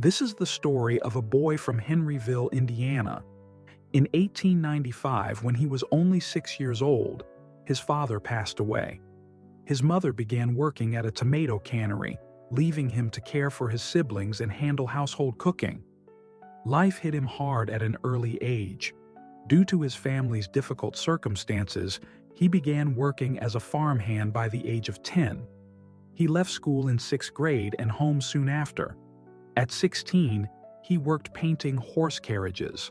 This is the story of a boy from Henryville, Indiana. In 1895, when he was only 6 years old, his father passed away. His mother began working at a tomato cannery, leaving him to care for his siblings and handle household cooking. Life hit him hard at an early age. Due to his family's difficult circumstances, he began working as a farmhand by the age of 10. He left school in 6th grade and home soon after. At 16, he worked painting horse carriages.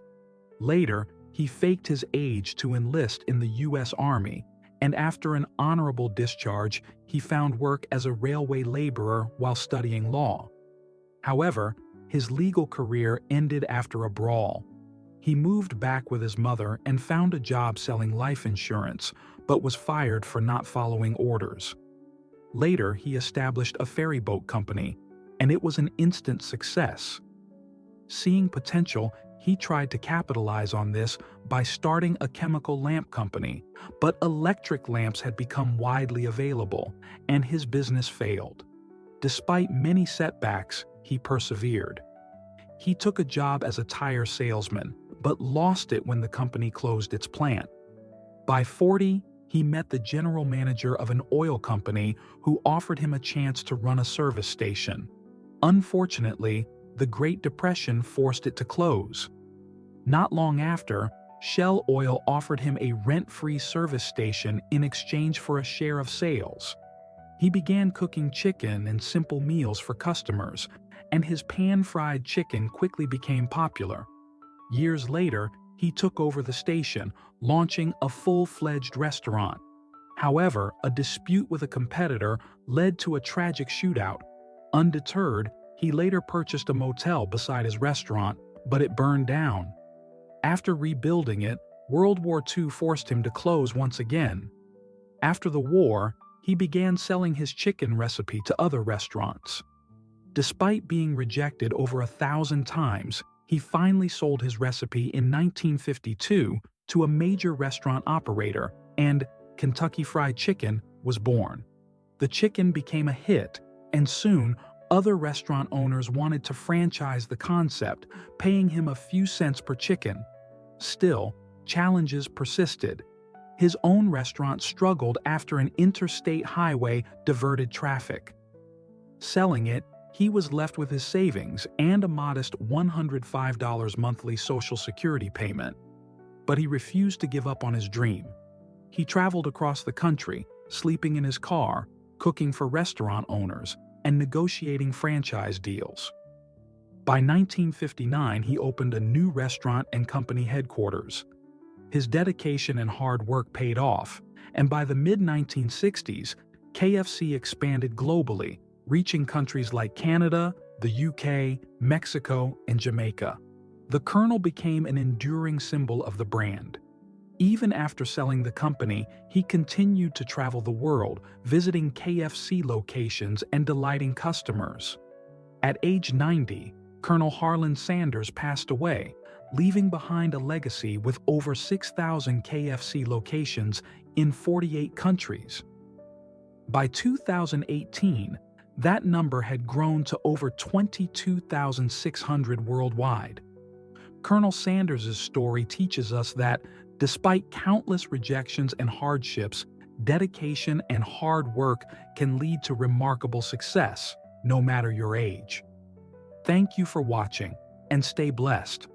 Later, he faked his age to enlist in the U.S. Army, and after an honorable discharge, he found work as a railway laborer while studying law. However, his legal career ended after a brawl. He moved back with his mother and found a job selling life insurance, but was fired for not following orders. Later, he established a ferry boat company, and it was an instant success. Seeing potential, he tried to capitalize on this by starting a chemical lamp company, but electric lamps had become widely available, and his business failed. Despite many setbacks, he persevered. He took a job as a tire salesman, but lost it when the company closed its plant. By 40, he met the general manager of an oil company who offered him a chance to run a service station. Unfortunately, the Great Depression forced it to close. Not long after, Shell Oil offered him a rent-free service station in exchange for a share of sales. He began cooking chicken and simple meals for customers, and his pan-fried chicken quickly became popular. Years later, he took over the station, launching a full-fledged restaurant. However, a dispute with a competitor led to a tragic shootout. Undeterred, he later purchased a motel beside his restaurant, but it burned down. After rebuilding it, World War II forced him to close once again. After the war, he began selling his chicken recipe to other restaurants. Despite being rejected over 1,000 times, he finally sold his recipe in 1952 to a major restaurant operator, and Kentucky Fried Chicken was born. The chicken became a hit, and soon, other restaurant owners wanted to franchise the concept, paying him a few cents per chicken. Still, challenges persisted. His own restaurant struggled after an interstate highway diverted traffic. Selling it, he was left with his savings and a modest $105 monthly Social Security payment. But he refused to give up on his dream. He traveled across the country, sleeping in his car, cooking for restaurant owners, and negotiating franchise deals. By 1959, he opened a new restaurant and company headquarters. His dedication and hard work paid off, and by the mid-1960s, KFC expanded globally, reaching countries like Canada, the UK, Mexico, and Jamaica. The Colonel became an enduring symbol of the brand. Even after selling the company, he continued to travel the world, visiting KFC locations and delighting customers. At age 90, Colonel Harland Sanders passed away, leaving behind a legacy with over 6,000 KFC locations in 48 countries. By 2018, that number had grown to over 22,600 worldwide. Colonel Sanders' story teaches us that, despite countless rejections and hardships, dedication and hard work can lead to remarkable success, no matter your age. Thank you for watching, and stay blessed.